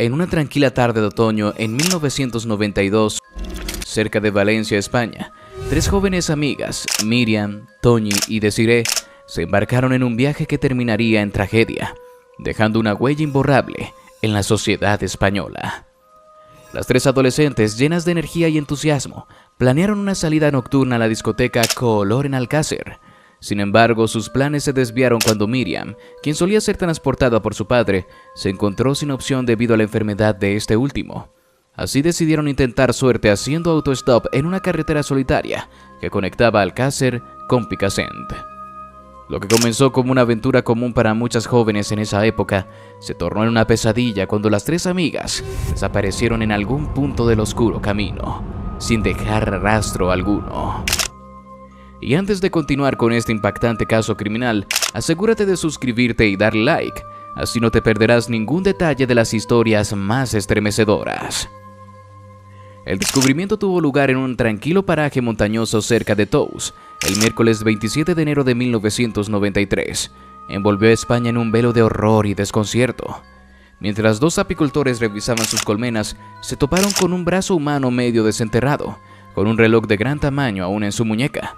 En una tranquila tarde de otoño en 1992, cerca de Valencia, España, tres jóvenes amigas, Miriam, Toñi y Desiree, se embarcaron en un viaje que terminaría en tragedia, dejando una huella imborrable en la sociedad española. Las tres adolescentes, llenas de energía y entusiasmo, planearon una salida nocturna a la discoteca Color en Alcácer. Sin embargo, sus planes se desviaron cuando Miriam, quien solía ser transportada por su padre, se encontró sin opción debido a la enfermedad de este último. Así decidieron intentar suerte haciendo autostop en una carretera solitaria que conectaba Alcácer con Picassent. Lo que comenzó como una aventura común para muchas jóvenes en esa época, se tornó en una pesadilla cuando las tres amigas desaparecieron en algún punto del oscuro camino, sin dejar rastro alguno. Y antes de continuar con este impactante caso criminal, asegúrate de suscribirte y dar like, así no te perderás ningún detalle de las historias más estremecedoras. El descubrimiento tuvo lugar en un tranquilo paraje montañoso cerca de Tous, el miércoles 27 de enero de 1993. Envolvió a España en un velo de horror y desconcierto. Mientras dos apicultores revisaban sus colmenas, se toparon con un brazo humano medio desenterrado, con un reloj de gran tamaño aún en su muñeca.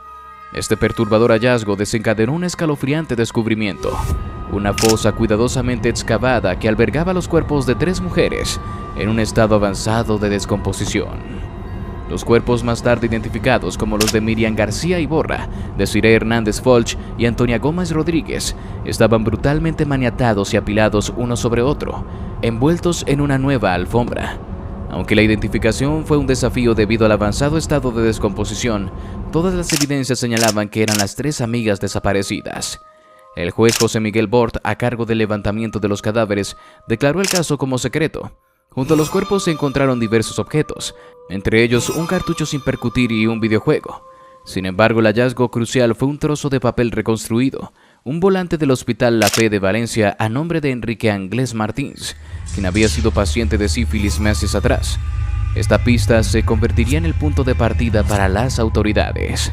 Este perturbador hallazgo desencadenó un escalofriante descubrimiento: una fosa cuidadosamente excavada que albergaba los cuerpos de tres mujeres en un estado avanzado de descomposición. Los cuerpos más tarde identificados como los de Miriam García Iborra, Desiree Hernández Folch y Antonia Gómez Rodríguez estaban brutalmente maniatados y apilados uno sobre otro, envueltos en una nueva alfombra. Aunque la identificación fue un desafío debido al avanzado estado de descomposición, todas las evidencias señalaban que eran las tres amigas desaparecidas. El juez José Miguel Bort, a cargo del levantamiento de los cadáveres, declaró el caso como secreto. Junto a los cuerpos se encontraron diversos objetos, entre ellos un cartucho sin percutir y un videojuego. Sin embargo, el hallazgo crucial fue un trozo de papel reconstruido, un volante del Hospital La Fe de Valencia a nombre de Enrique Anglés Martins, quien había sido paciente de sífilis meses atrás. Esta pista se convertiría en el punto de partida para las autoridades.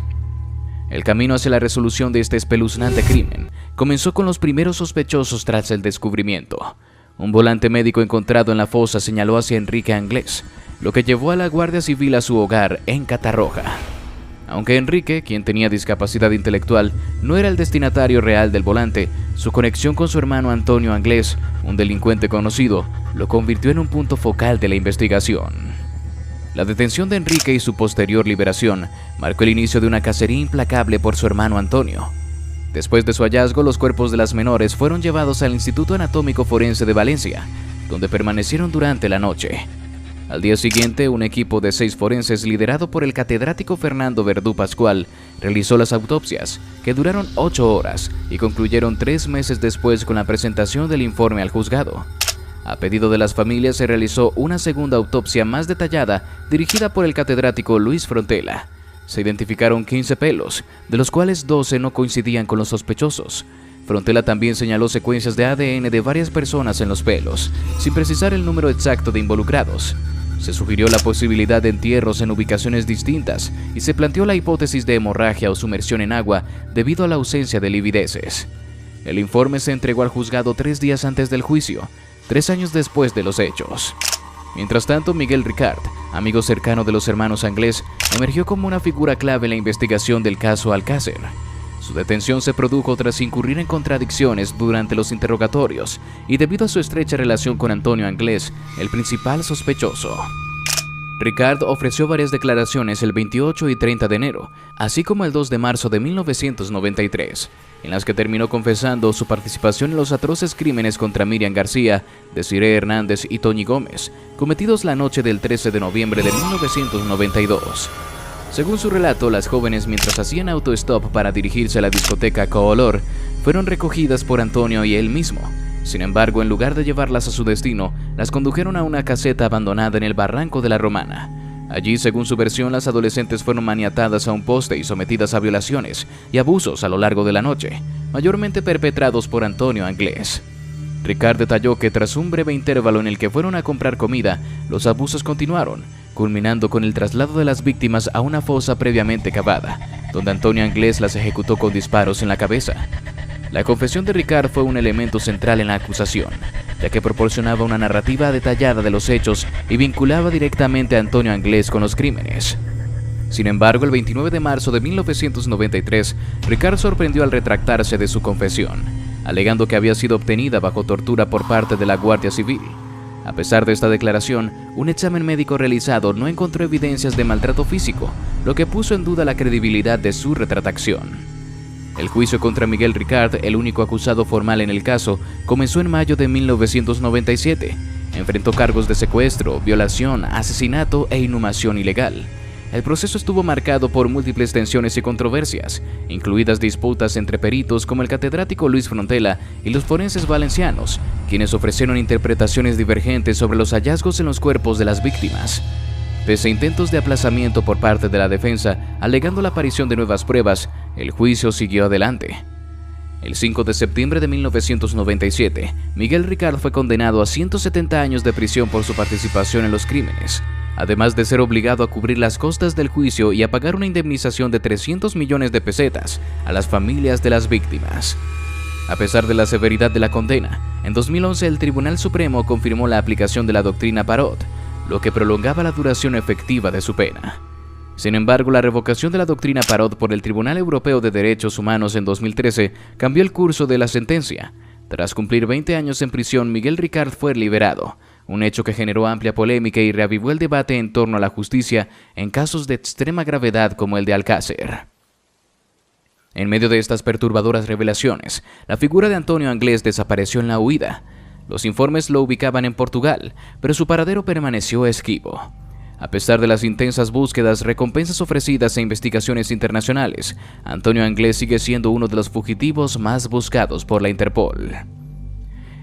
El camino hacia la resolución de este espeluznante crimen comenzó con los primeros sospechosos tras el descubrimiento. Un volante médico encontrado en la fosa señaló hacia Enrique Anglés, lo que llevó a la Guardia Civil a su hogar en Catarroja. Aunque Enrique, quien tenía discapacidad intelectual, no era el destinatario real del volante, su conexión con su hermano Antonio Anglés, un delincuente conocido, lo convirtió en un punto focal de la investigación. La detención de Enrique y su posterior liberación marcó el inicio de una cacería implacable por su hermano Antonio. Después de su hallazgo, los cuerpos de las menores fueron llevados al Instituto Anatómico Forense de Valencia, donde permanecieron durante la noche. Al día siguiente, un equipo de 6 forenses liderado por el catedrático Fernando Verdú Pascual realizó las autopsias, que duraron 8 horas y concluyeron 3 meses después con la presentación del informe al juzgado. A pedido de las familias se realizó una segunda autopsia más detallada dirigida por el catedrático Luis Frontela. Se identificaron 15 pelos, de los cuales 12 no coincidían con los sospechosos. Frontela también señaló secuencias de ADN de varias personas en los pelos, sin precisar el número exacto de involucrados. Se sugirió la posibilidad de entierros en ubicaciones distintas y se planteó la hipótesis de hemorragia o sumersión en agua debido a la ausencia de livideces. El informe se entregó al juzgado 3 días antes del juicio, 3 años después de los hechos. Mientras tanto, Miguel Ricard, amigo cercano de los hermanos Anglés, emergió como una figura clave en la investigación del caso Alcácer. Su detención se produjo tras incurrir en contradicciones durante los interrogatorios y debido a su estrecha relación con Antonio Anglés, el principal sospechoso. Ricard ofreció varias declaraciones el 28 y 30 de enero, así como el 2 de marzo de 1993, en las que terminó confesando su participación en los atroces crímenes contra Miriam García, Desiree Hernández y Toñi Gómez, cometidos la noche del 13 de noviembre de 1992. Según su relato, las jóvenes, mientras hacían autostop para dirigirse a la discoteca Color, fueron recogidas por Antonio y él mismo. Sin embargo, en lugar de llevarlas a su destino, las condujeron a una caseta abandonada en el barranco de la Romana. Allí, según su versión, las adolescentes fueron maniatadas a un poste y sometidas a violaciones y abusos a lo largo de la noche, mayormente perpetrados por Antonio Anglés. Ricard detalló que tras un breve intervalo en el que fueron a comprar comida, los abusos continuaron, culminando con el traslado de las víctimas a una fosa previamente cavada, donde Antonio Anglés las ejecutó con disparos en la cabeza. La confesión de Ricard fue un elemento central en la acusación. ya que proporcionaba una narrativa detallada de los hechos y vinculaba directamente a Antonio Anglés con los crímenes. Sin embargo, el 29 de marzo de 1993, Ricard sorprendió al retractarse de su confesión, alegando que había sido obtenida bajo tortura por parte de la Guardia Civil. A pesar de esta declaración, un examen médico realizado no encontró evidencias de maltrato físico, lo que puso en duda la credibilidad de su retractación. El juicio contra Miguel Ricard, el único acusado formal en el caso, comenzó en mayo de 1997. Enfrentó cargos de secuestro, violación, asesinato e inhumación ilegal. El proceso estuvo marcado por múltiples tensiones y controversias, incluidas disputas entre peritos como el catedrático Luis Frontela y los forenses valencianos, quienes ofrecieron interpretaciones divergentes sobre los hallazgos en los cuerpos de las víctimas. Pese a intentos de aplazamiento por parte de la defensa, alegando la aparición de nuevas pruebas, el juicio siguió adelante. El 5 de septiembre de 1997, Miguel Ricard fue condenado a 170 años de prisión por su participación en los crímenes, además de ser obligado a cubrir las costas del juicio y a pagar una indemnización de 300 millones de pesetas a las familias de las víctimas. A pesar de la severidad de la condena, en 2011 el Tribunal Supremo confirmó la aplicación de la doctrina Parot, lo que prolongaba la duración efectiva de su pena. Sin embargo, la revocación de la doctrina Parot por el Tribunal Europeo de Derechos Humanos en 2013 cambió el curso de la sentencia. Tras cumplir 20 años en prisión, Miguel Ricard fue liberado, un hecho que generó amplia polémica y reavivó el debate en torno a la justicia en casos de extrema gravedad como el de Alcácer. En medio de estas perturbadoras revelaciones, la figura de Antonio Anglés desapareció en la huida. Los informes lo ubicaban en Portugal, pero su paradero permaneció esquivo. A pesar de las intensas búsquedas, recompensas ofrecidas e investigaciones internacionales, Antonio Anglés sigue siendo uno de los fugitivos más buscados por la Interpol.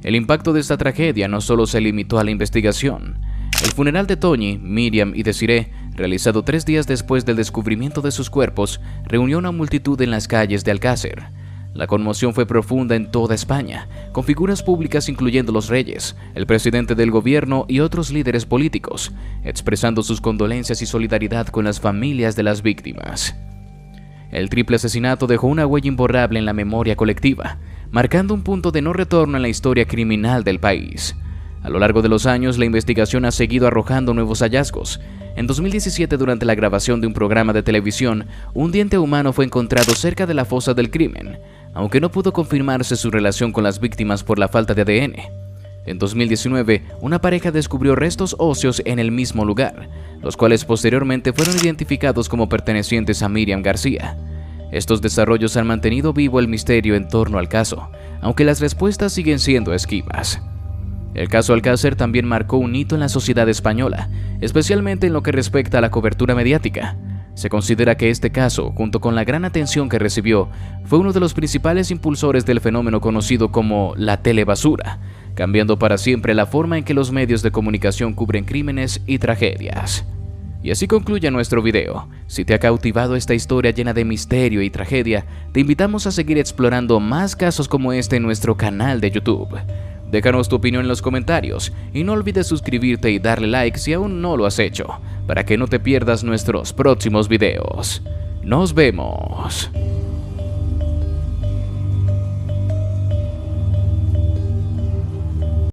El impacto de esta tragedia no solo se limitó a la investigación. El funeral de Toñi, Miriam y Desiree, realizado 3 días después del descubrimiento de sus cuerpos, reunió una multitud en las calles de Alcácer. La conmoción fue profunda en toda España, con figuras públicas incluyendo los reyes, el presidente del gobierno y otros líderes políticos, expresando sus condolencias y solidaridad con las familias de las víctimas. El triple asesinato dejó una huella imborrable en la memoria colectiva, marcando un punto de no retorno en la historia criminal del país. A lo largo de los años, la investigación ha seguido arrojando nuevos hallazgos. En 2017, durante la grabación de un programa de televisión, un diente humano fue encontrado cerca de la fosa del crimen, aunque no pudo confirmarse su relación con las víctimas por la falta de ADN. En 2019, una pareja descubrió restos óseos en el mismo lugar, los cuales posteriormente fueron identificados como pertenecientes a Miriam García. Estos desarrollos han mantenido vivo el misterio en torno al caso, aunque las respuestas siguen siendo esquivas. El caso Alcácer también marcó un hito en la sociedad española, especialmente en lo que respecta a la cobertura mediática. Se considera que este caso, junto con la gran atención que recibió, fue uno de los principales impulsores del fenómeno conocido como la telebasura, cambiando para siempre la forma en que los medios de comunicación cubren crímenes y tragedias. Y así concluye nuestro video. Si te ha cautivado esta historia llena de misterio y tragedia, te invitamos a seguir explorando más casos como este en nuestro canal de YouTube. Déjanos tu opinión en los comentarios y no olvides suscribirte y darle like si aún no lo has hecho, para que no te pierdas nuestros próximos videos. ¡Nos vemos!